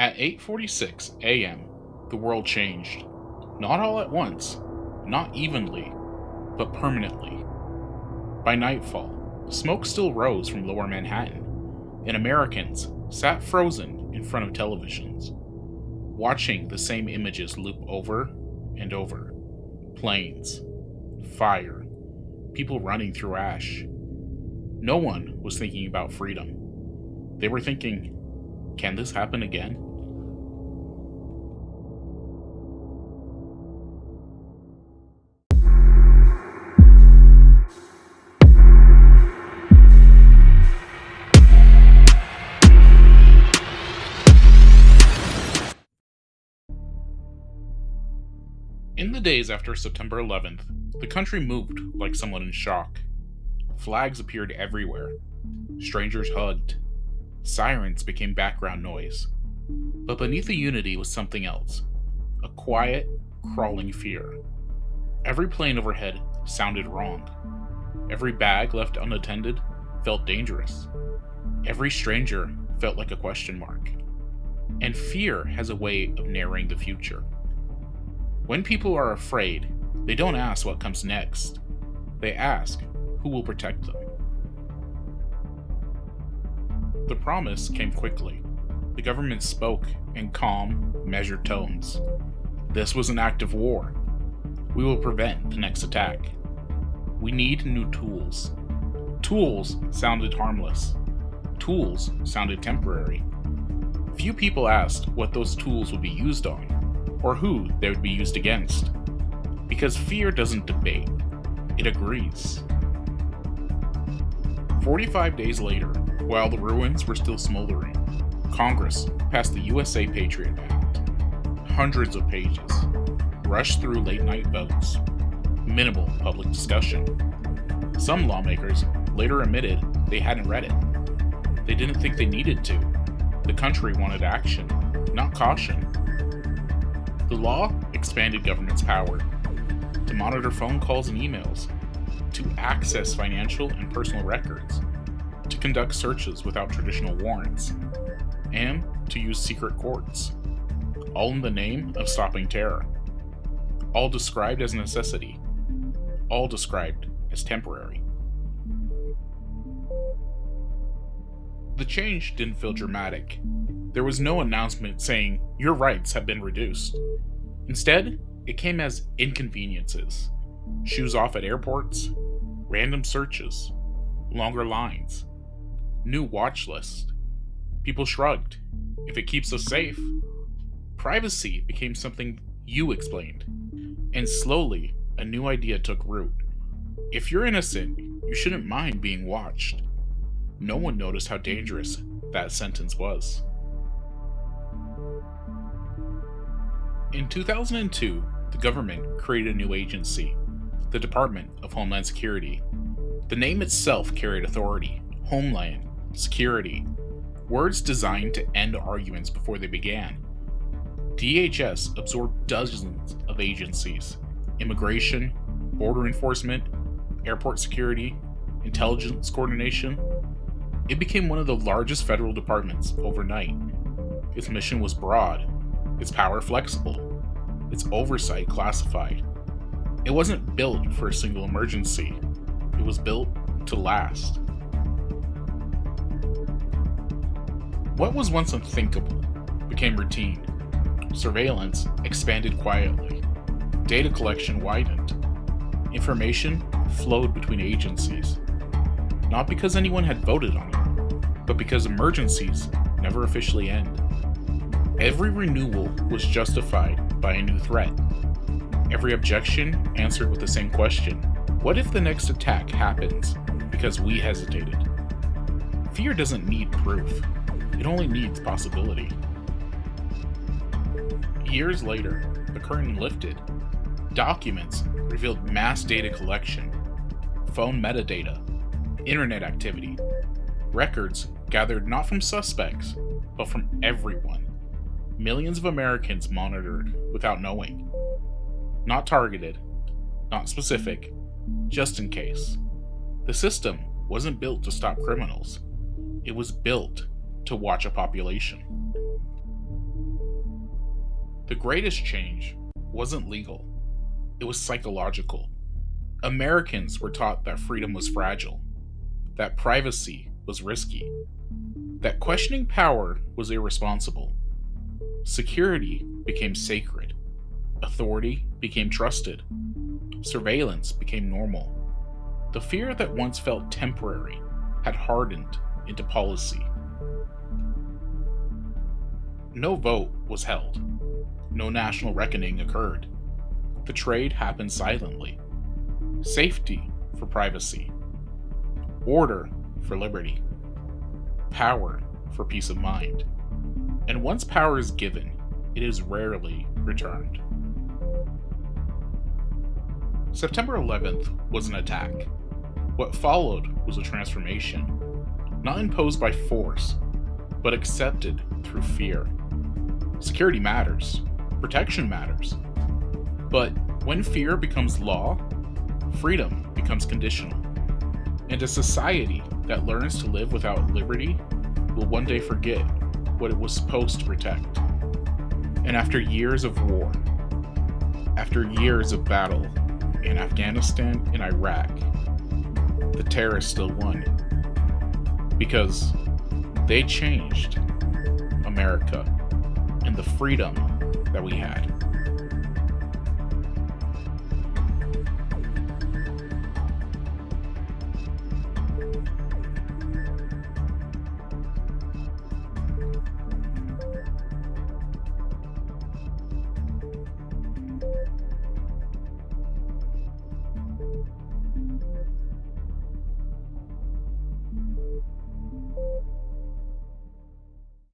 At 8:46 a.m., the world changed. Not all at once, not evenly, but permanently. By nightfall, smoke still rose from lower Manhattan, and Americans sat frozen in front of televisions, watching the same images loop over and over. Planes, fire, people running through ash. No one was thinking about freedom. They were thinking, can this happen again? In the days after September 11th, the country moved like someone in shock. Flags appeared everywhere. Strangers hugged. Sirens became background noise. But beneath the unity was something else. A quiet, crawling fear. Every plane overhead sounded wrong. Every bag left unattended felt dangerous. Every stranger felt like a question mark. And fear has a way of narrowing the future. When people are afraid, they don't ask what comes next. They ask, who will protect them? The promise came quickly. The government spoke in calm, measured tones. This was an act of war. We will prevent the next attack. We need new tools. Tools sounded harmless. Tools sounded temporary. Few people asked what those tools would be used on, or who they would be used against. Because fear doesn't debate, it agrees. 45 days later, while the ruins were still smoldering, Congress passed the USA Patriot Act. Hundreds of pages, rushed through late-night votes, minimal public discussion. Some lawmakers later admitted they hadn't read it. They didn't think they needed to. The country wanted action, not caution. The law expanded government's power to monitor phone calls and emails, to access financial and personal records, to conduct searches without traditional warrants, and to use secret courts, all in the name of stopping terror, all described as necessity, all described as temporary. The change didn't feel dramatic. There was no announcement saying, your rights have been reduced. Instead, it came as inconveniences. Shoes off at airports, random searches, longer lines, new watch list. People shrugged. If it keeps us safe. Privacy became something you explained. And slowly, a new idea took root. If you're innocent, you shouldn't mind being watched. No one noticed how dangerous that sentence was. In 2002, the government created a new agency, the Department of Homeland Security. The name itself carried authority, Homeland, Security, words designed to end arguments before they began. DHS absorbed dozens of agencies: immigration, border enforcement, airport security, intelligence coordination. It became one of the largest federal departments overnight. Its mission was broad, its power flexible, its oversight classified. It wasn't built for a single emergency. It was built to last. What was once unthinkable became routine. Surveillance expanded quietly. Data collection widened. Information flowed between agencies. Not because anyone had voted on it, but because emergencies never officially end. Every renewal was justified by a new threat. Every objection answered with the same question: what if the next attack happens because we hesitated? Fear doesn't need proof. It only needs possibility. Years later, the curtain lifted. Documents revealed mass data collection, phone metadata, internet activity, records gathered not from suspects, but from everyone. Millions of Americans monitored without knowing. Not targeted, not specific, just in case. The system wasn't built to stop criminals. It was built to watch a population. The greatest change wasn't legal, it was psychological. Americans were taught that freedom was fragile, that privacy was risky, that questioning power was irresponsible. Security became sacred, authority became trusted, surveillance became normal. The fear that once felt temporary had hardened into policy. No vote was held. No national reckoning occurred. The trade happened silently. Safety for privacy. Order for liberty. Power for peace of mind. And once power is given, it is rarely returned. September 11th was an attack. What followed was a transformation, not imposed by force, but accepted through fear. Security matters. Protection matters. But when fear becomes law, freedom becomes conditional. And a society that learns to live without liberty will one day forget what it was supposed to protect. And after years of war, after years of battle in Afghanistan and Iraq, the terrorists still won. Because they changed America and the freedom that we had.